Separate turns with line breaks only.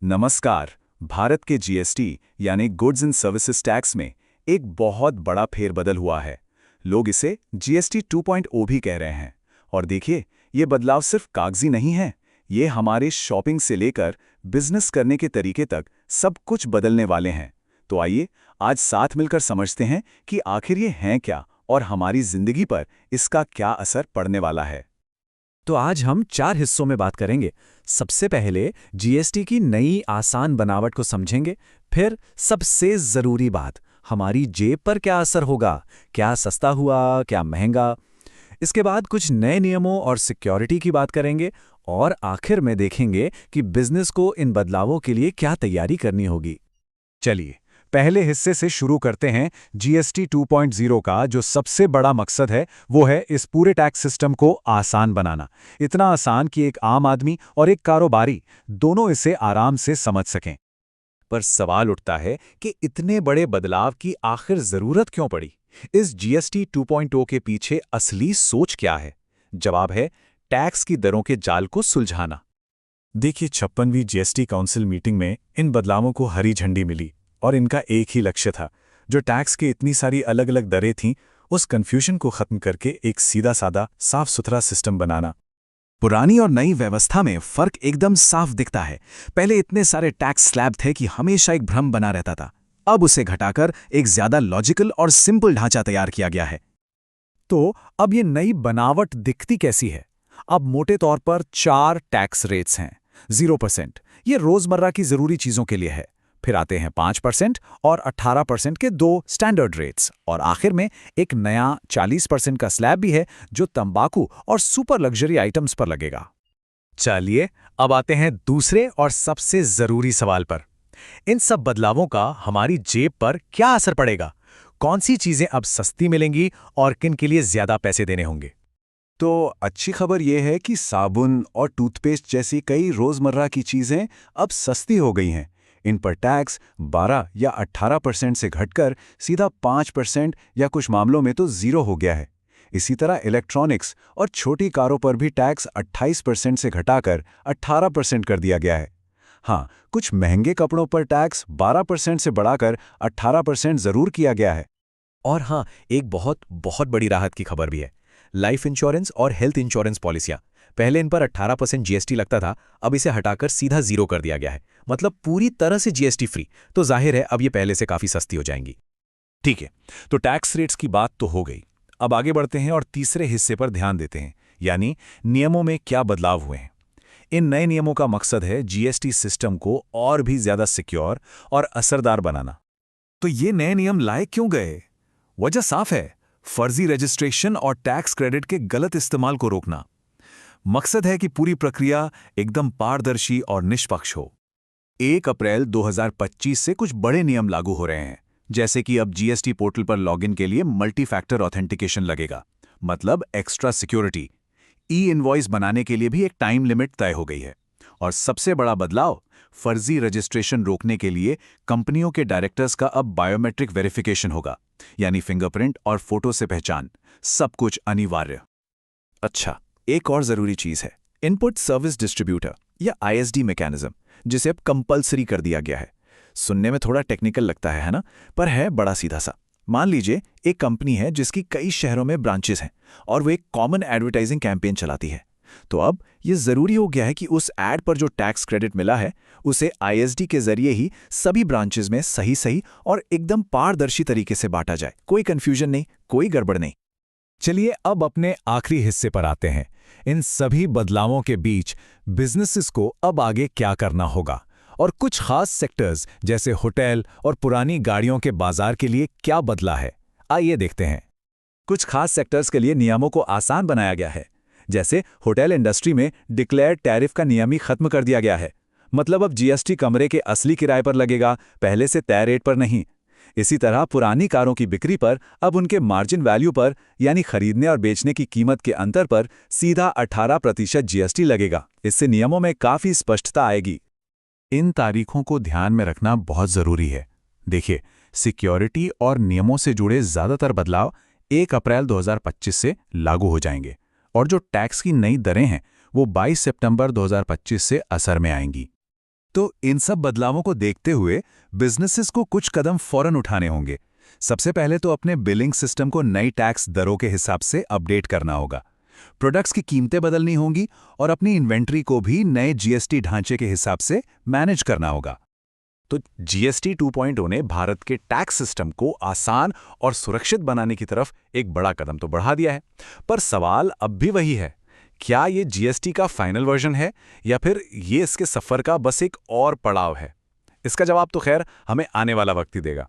नमस्कार। भारत के जीएसटी यानी गुड्स एंड सर्विसेज टैक्स में एक बहुत बड़ा फेरबदल हुआ है। लोग इसे जीएसटी 2.0 भी कह रहे हैं। और देखिए, ये बदलाव सिर्फ कागजी नहीं है, ये हमारे शॉपिंग से लेकर बिजनेस करने के तरीके तक सब कुछ बदलने वाले हैं। तो आइए आज साथ मिलकर समझते हैं कि आखिर ये हैं क्या और हमारी जिंदगी पर इसका क्या असर पड़ने वाला है।
तो आज हम 4 हिस्सों में बात करेंगे। सबसे पहले जीएसटी की नई आसान बनावट को समझेंगे, फिर सबसे ज़रूरी बात, हमारी जेब पर क्या असर होगा, क्या सस्ता हुआ, क्या महंगा। इसके बाद कुछ नए नियमों और सिक्योरिटी की बात करेंगे और आखिर में देखेंगे कि बिजनेस को इन बदलावों के लिए क्या तैयारी करनी होगी।
चलिए पहले हिस्से से शुरू करते हैं। जीएसटी 2.0 का जो सबसे बड़ा मकसद है वो है इस पूरे टैक्स सिस्टम को आसान बनाना। इतना आसान कि एक आम आदमी और एक कारोबारी दोनों इसे आराम से समझ सकें। पर सवाल उठता है कि इतने बड़े बदलाव की आखिर जरूरत क्यों पड़ी? इस जीएसटी 2.0 के पीछे असली सोच क्या है? जवाब है टैक्स की दरों के जाल को सुलझाना। देखिए, 56वीं जीएसटी काउंसिल मीटिंग में इन बदलावों को हरी झंडी मिली और इनका एक ही लक्ष्य था। जो टैक्स की इतनी सारी अलग अलग दरें थीं, उस कन्फ्यूजन को खत्म करके एक सीधा सादा साफ सुथरा सिस्टम बनाना।
पुरानी और नई व्यवस्था में फर्क एकदम साफ दिखता है। पहले इतने सारे टैक्स स्लैब थे कि हमेशा एक भ्रम बना रहता था। अब उसे घटाकर एक ज्यादा लॉजिकल और सिंपल ढांचा तैयार किया गया है।
तो अब ये नई बनावट दिखती कैसी है? अब मोटे तौर पर 4 टैक्स रेट्स हैं। 0%, ये रोजमर्रा की जरूरी चीजों के लिए है। फिर आते हैं 5% और 18% के 2 स्टैंडर्ड रेट्स, और आखिर में एक नया 40% का स्लैब भी है जो तंबाकू और सुपर लग्जरी आइटम्स पर लगेगा।
चलिए अब आते हैं दूसरे और सबसे जरूरी सवाल पर। इन सब बदलावों का हमारी जेब पर क्या असर पड़ेगा? कौन सी चीजें अब सस्ती मिलेंगी और किन के लिए ज्यादा पैसे देने होंगे?
तो अच्छी खबर यह है कि साबुन और टूथपेस्ट जैसी कई रोजमर्रा की चीजें अब सस्ती हो गई हैं। इन पर टैक्स 12 या 18% से घटकर सीधा 5% या कुछ मामलों में तो 0 हो गया है। इसी तरह इलेक्ट्रॉनिक्स और छोटी कारों पर भी टैक्स 28% से घटाकर 18% कर दिया गया है। हाँ, कुछ महंगे कपड़ों पर टैक्स 12% से बढ़ाकर 18% जरूर किया गया है।
और हाँ, एक बहुत बहुत बड़ी राहत की खबर भी है। लाइफ इंश्योरेंस और हेल्थ इंश्योरेंस पॉलिसियां, पहले इन पर 18% जीएसटी लगता था, अब इसे हटाकर सीधा 0 कर दिया गया है। मतलब पूरी तरह से जीएसटी फ्री। तो जाहिर है अब ये पहले से काफी सस्ती हो जाएंगी।
ठीक है, तो टैक्स रेट्स की बात तो हो गई। अब आगे बढ़ते हैं और तीसरे हिस्से पर ध्यान देते हैं, यानी नियमों में क्या बदलाव हुए हैं। इन नए नियमों का मकसद है जीएसटी सिस्टम को और भी ज्यादा सिक्योर और असरदार बनाना। तो ये नए नियम लाए क्यों गए? वजह साफ है, फर्जी रजिस्ट्रेशन और टैक्स क्रेडिट के गलत इस्तेमाल को रोकना। मकसद है कि पूरी प्रक्रिया एकदम पारदर्शी और निष्पक्ष हो। 1 अप्रैल 2025 से कुछ बड़े नियम लागू हो रहे हैं, जैसे कि अब जीएसटी पोर्टल पर लॉगिन के लिए मल्टी फैक्टर ऑथेंटिकेशन लगेगा, मतलब एक्स्ट्रा सिक्योरिटी। ई इनवॉइस बनाने के लिए भी एक टाइम लिमिट तय हो गई है। और सबसे बड़ा बदलाव, फर्जी रजिस्ट्रेशन रोकने के लिए कंपनियों के डायरेक्टर्स का अब बायोमेट्रिक वेरिफिकेशन होगा, यानी फिंगरप्रिंट और फोटो से पहचान, सब कुछ अनिवार्य। अच्छा, एक और जरूरी चीज है, इनपुट सर्विस डिस्ट्रीब्यूटर या आईएसडी मैकेनिज्म, जिसे अब कंपलसरी कर दिया गया है। सुनने में थोड़ा टेक्निकल लगता है ना? पर है बड़ा सीधा सा। मान लीजिए एक कंपनी है जिसकी कई शहरों में ब्रांचेस हैं और वो एक कॉमन एडवर्टाइजिंग कैंपेन चलाती है। तो अब ये जरूरी हो गया है कि उस एड पर जो टैक्स क्रेडिट मिला है उसे आईएसडी के जरिए ही सभी ब्रांचेस में सही सही और एकदम पारदर्शी तरीके से बांटा जाए। कोई कंफ्यूजन नहीं, कोई गड़बड़ नहीं। चलिए अब अपने आखिरी हिस्से पर आते हैं। इन सभी बदलावों के बीच बिजनेसेस को अब आगे क्या करना होगा और कुछ खास सेक्टर्स जैसे होटल और पुरानी गाड़ियों के बाजार के लिए क्या बदला है, आइए देखते हैं।
कुछ खास सेक्टर्स के लिए नियमों को आसान बनाया गया है। जैसे होटल इंडस्ट्री में डिक्लेयर्ड टैरिफ का नियम ही खत्म कर दिया गया है। मतलब अब जीएसटी कमरे के असली किराए पर लगेगा, पहले से तय रेट पर नहीं। इसी तरह पुरानी कारों की बिक्री पर अब उनके मार्जिन वैल्यू पर, यानी खरीदने और बेचने की कीमत के अंतर पर सीधा 18% जीएसटी लगेगा। इससे नियमों में काफी स्पष्टता आएगी। इन तारीखों को ध्यान में रखना बहुत जरूरी है। देखिए, सिक्योरिटी और नियमों से जुड़े ज्यादातर बदलाव 1 अप्रैल 2025 से लागू हो जाएंगे और जो टैक्स की नई दरें हैं वो 22 सितंबर 2025 से असर में आएंगी। तो इन सब बदलावों को देखते हुए बिजनेसेस को कुछ कदम फौरन उठाने होंगे। सबसे पहले तो अपने बिलिंग सिस्टम को नई टैक्स दरों के हिसाब से अपडेट करना होगा। प्रोडक्ट्स की कीमतें बदलनी होंगी और अपनी इन्वेंट्री को भी नए जीएसटी ढांचे के हिसाब से मैनेज करना होगा।
तो जीएसटी 2.0 ने भारत के टैक्स सिस्टम को आसान और सुरक्षित बनाने की तरफ एक बड़ा कदम तो बढ़ा दिया है, पर सवाल अब भी वही है, क्या ये जीएसटी का फाइनल वर्जन है या फिर ये इसके सफर का बस एक और पड़ाव है? इसका जवाब तो खैर हमें आने वाला वक्त ही देगा।